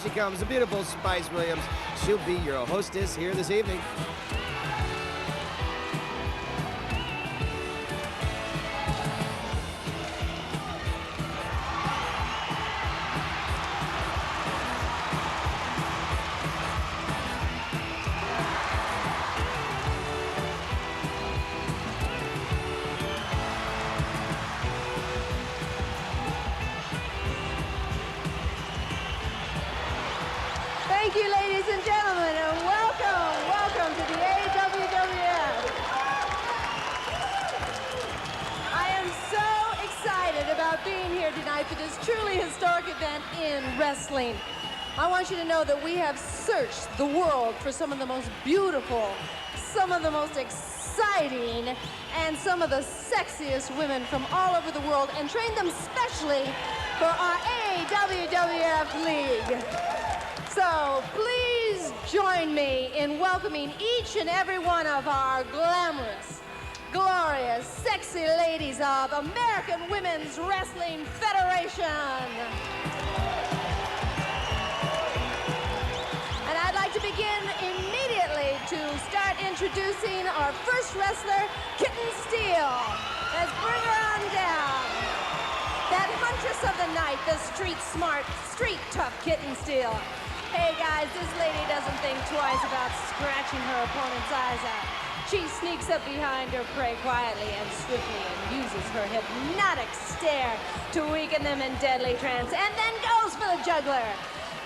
she comes, the beautiful Spice Williams. She'll be your hostess here this evening. Thank you, ladies and gentlemen, and welcome to the AWWF. I am so excited about being here tonight for this truly historic event in wrestling. I want you to know that we have searched the world for some of the most beautiful, some of the most exciting, and some of the sexiest women from all over the world and trained them specially for our AWWF League. So please join me in welcoming each and every one of our glamorous, glorious, sexy ladies of American Women's Wrestling Federation. And I'd like to begin immediately to start introducing our first wrestler, Kitten Steele. Let's bring her on down. That huntress of the night, the street smart, street tough Kitten Steele. Hey guys, this lady doesn't think twice about scratching her opponent's eyes out. She sneaks up behind her prey quietly and swiftly and uses her hypnotic stare to weaken them in deadly trance and then goes for the juggler.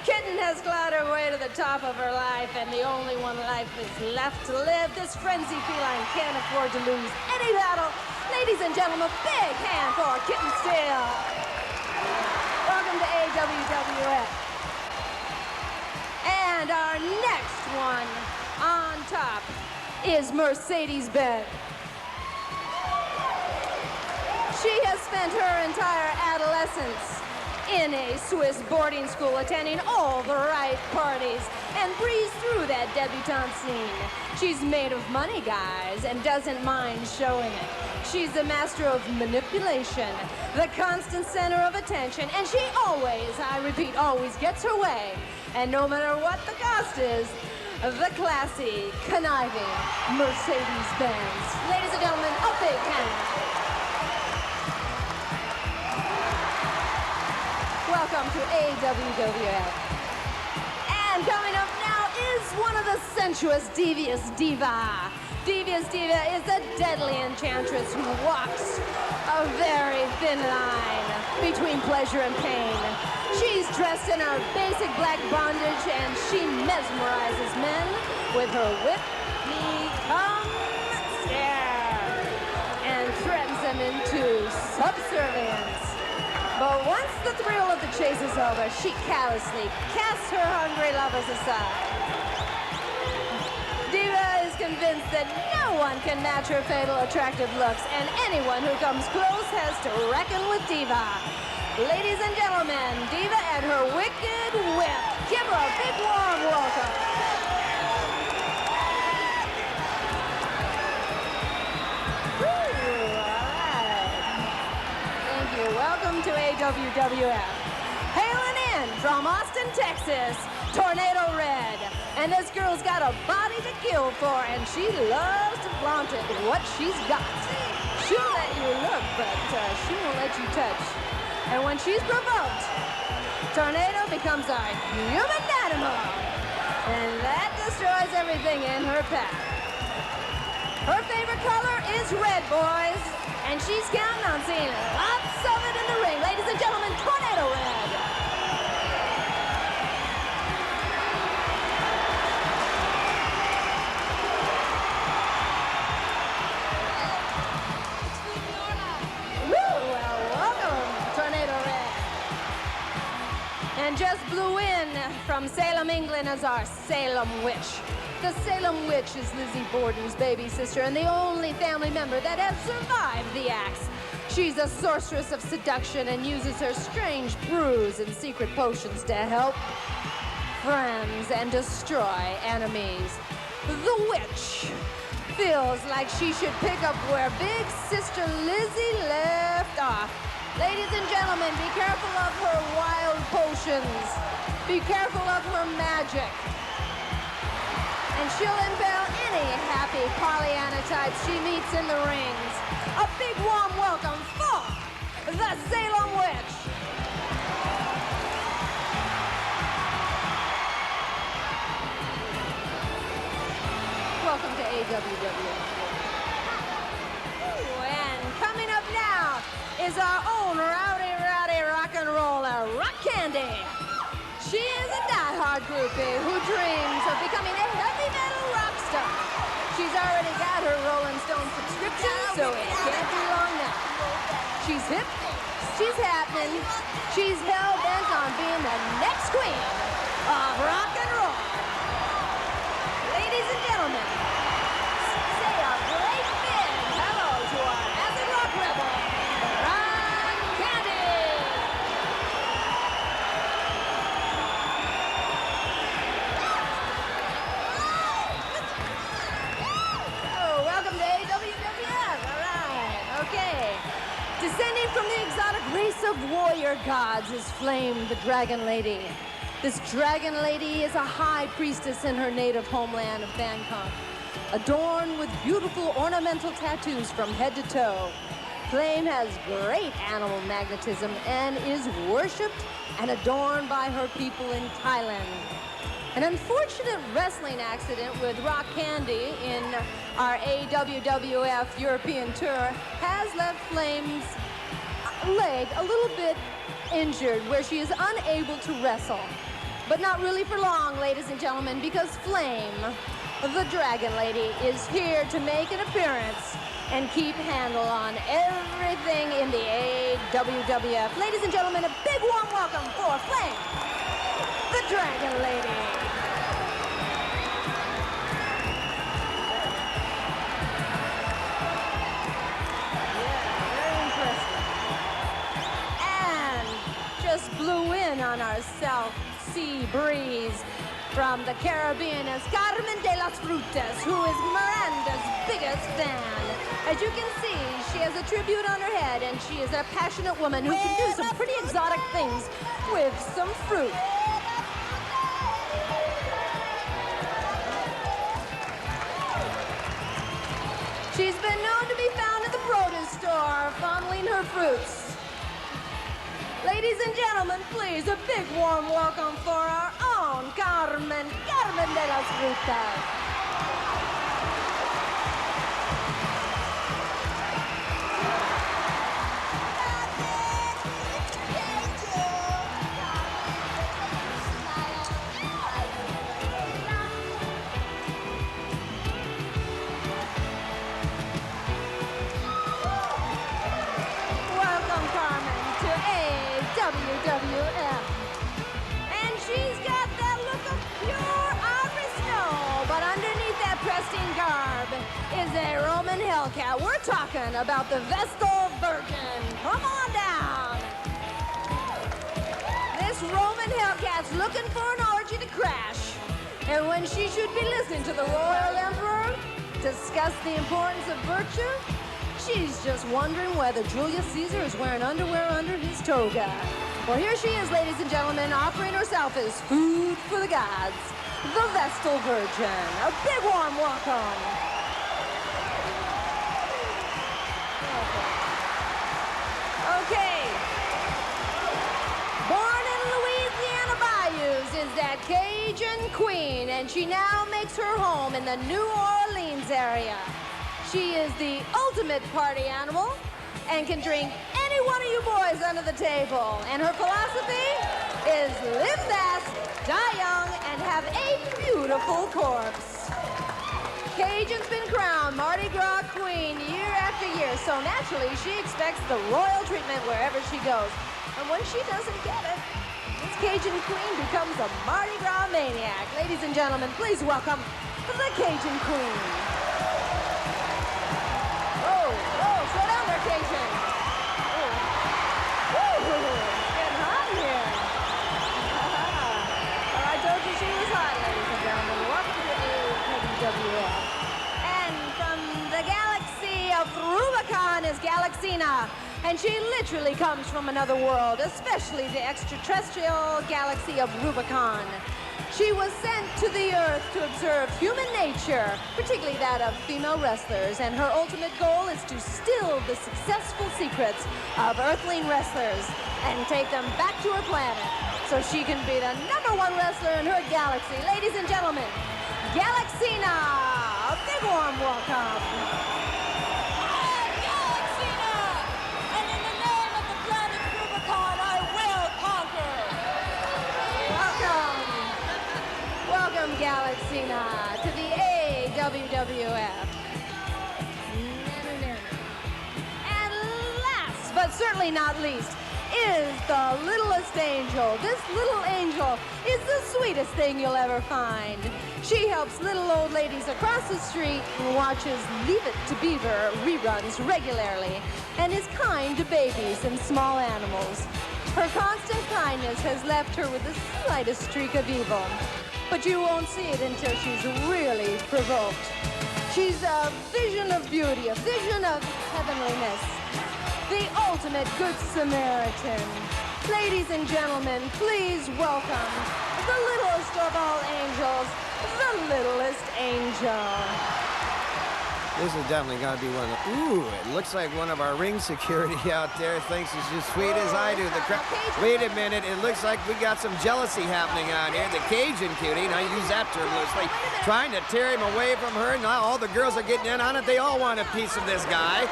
Kitten has clawed her way to the top of her life and the only one life is left to live. This frenzy feline can't afford to lose any battle. Ladies and gentlemen, big hand for Kitten Steele. Welcome to AWWF. And our next one on top is Mercedes-Benz. She has spent her entire adolescence in a Swiss boarding school, attending all the right parties, and breezed through that debutante scene. She's made of money, guys, and doesn't mind showing it. She's the master of manipulation, the constant center of attention, and she always, I repeat, always gets her way. And no matter what the cost is, the classy, conniving Mercedes-Benz. Ladies and gentlemen, a big hand. Welcome to AWWF. And coming up now is one of the sensuous, devious diva. Devious diva is a deadly enchantress who walks a very thin line between pleasure and pain. She's dressed in her basic black bondage and she mesmerizes men with her whip-me-come stare and threatens them into subservience. But once the thrill of the chase is over, she callously casts her hungry lovers aside. Diva is convinced that no one can match her fatal attractive looks, and anyone who comes close has to reckon with Diva. Ladies and gentlemen, Diva and her wicked whip. Give her a big warm welcome. Woo, all right. Thank you. Welcome to AWWF. Hailing in from Austin, Texas, Tornado Red. And this girl's got a body to kill for, and she loves to flaunt it, what she's got. She'll let you look, but she won't let you touch. And when she's provoked, Tornado becomes a human dynamo. And that destroys everything in her path. Her favorite color is red, boys. And she's counting on seeing lots of it in the ring. Ladies and gentlemen, Tornado Red. And just blew in from Salem, England as our Salem Witch. The Salem Witch is Lizzie Borden's baby sister and the only family member that has survived the axe. She's a sorceress of seduction and uses her strange brews and secret potions to help friends and destroy enemies. The witch feels like she should pick up where big sister Lizzie left off. Ladies and gentlemen, be careful of her wild potions. Be careful of her magic. And she'll impel any happy Pollyanna type she meets in the rings. A big warm welcome for the Salem Witch. Welcome to AWWF. And coming up now is our own rowdy rock and roller, Rock Candy. She is a diehard groupie who dreams of becoming a heavy metal rock star. She's already got her Rolling Stone subscription, so it can't be long now. She's hip, she's happening, she's hell-bent on being the next queen of rock and roll. Ladies and gentlemen, say a great big hello to our acid rock rebel, Rock Candy. Oh, welcome to AWWF. All right, okay. Descending from the exotic race of warrior gods is Flame, the Dragon Lady. This Dragon Lady is a high priestess in her native homeland of Bangkok, adorned with beautiful ornamental tattoos from head to toe. Flame has great animal magnetism and is worshipped and adorned by her people in Thailand. An unfortunate wrestling accident with Rock Candy in our AWWF European tour has left Flame's leg a little bit injured, where she is unable to wrestle. But not really for long, ladies and gentlemen, because Flame, the Dragon Lady, is here to make an appearance and keep handle on everything in the AWWF. Ladies and gentlemen, a big warm welcome for Flame, the Dragon Lady. Blew in on our South Sea breeze from the Caribbean is Carmen de las Frutas, who is Miranda's biggest fan. As you can see, she has a tribute on her head, and she is a passionate woman who can do some pretty exotic things with some fruit. She's been known to be found at the produce store, fondling her fruits. Ladies and gentlemen, please, a big warm welcome for our own Carmen de las Frutas. AWWF. And she's got that look of pure ivory snow, but underneath that pristine garb is a Roman Hellcat. We're talking about the Vestal Virgin. Come on down. This Roman Hellcat's looking for an orgy to crash. And when she should be listening to the Royal Emperor discuss the importance of virtue, she's just wondering whether Julius Caesar is wearing underwear under his toga. Well, here she is, ladies and gentlemen, offering herself as food for the gods, the Vestal Virgin. A big warm welcome. Okay. Born in Louisiana bayous is that Cajun queen, and she now makes her home in the New Orleans area. She is the ultimate party animal and can drink any one of you boys under the table. And her philosophy is live fast, die young, and have a beautiful corpse. Cajun's been crowned Mardi Gras queen year after year, so naturally she expects the royal treatment wherever she goes. And when she doesn't get it, this Cajun queen becomes a Mardi Gras maniac. Ladies and gentlemen, please welcome the Cajun queen. Slow down there, Cajun. It's getting hot here. Well, I told you she was hot, ladies and gentlemen. Welcome to AWWF. And from the galaxy of Rubicon is is Galaxina, and she literally comes from another world, especially the extraterrestrial galaxy of Rubicon. She was sent to the Earth to observe human nature, particularly that of female wrestlers, and her ultimate goal is to still the successful secrets of Earthling wrestlers and take them back to her planet so she can be the #1 wrestler in her galaxy. Ladies and gentlemen, Galaxina! A big warm welcome. I'm Galaxina! And in the name of the planet Rubicon, I will conquer! Welcome. Welcome, Galaxina, to the AWWF. And last, but certainly not least, is the littlest angel. This little angel is the sweetest thing you'll ever find. She helps little old ladies across the street and watches Leave It to Beaver reruns regularly and is kind to babies and small animals. Her constant kindness has left her with the slightest streak of evil, but you won't see it until she's really provoked. She's a vision of beauty, a vision of heavenliness. The ultimate Good Samaritan. Ladies and gentlemen, please welcome the littlest of all angels, the littlest angel. This is definitely got to be one of the... Ooh, it looks like one of our ring security out there thinks she's as sweet as I do. Wait a minute, it looks like we got some jealousy happening out here. The Cajun cutie, and I use that term loosely, trying to tear him away from her. Now all the girls are getting in on it. They all want a piece of this guy.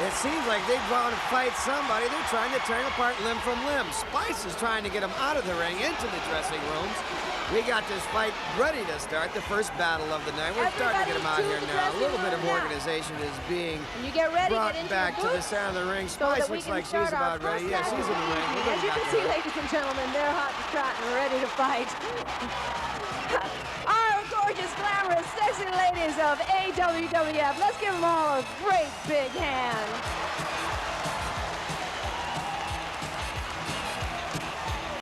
It seems like they want to fight somebody. They're trying to tear him apart limb from limb. Spice is trying to get him out of the ring into the dressing rooms. We got this fight ready to start, the first battle of the night. We're starting to get him out here now. A little bit of organization is being brought back to the center of the ring. Spice looks like she's about ready. Yeah, she's in the ring. As you can see, ladies and gentlemen, they're hot and trotting, ready to fight. Our gorgeous, glamorous, sexy ladies of AWWF. Let's give them all a great big hand.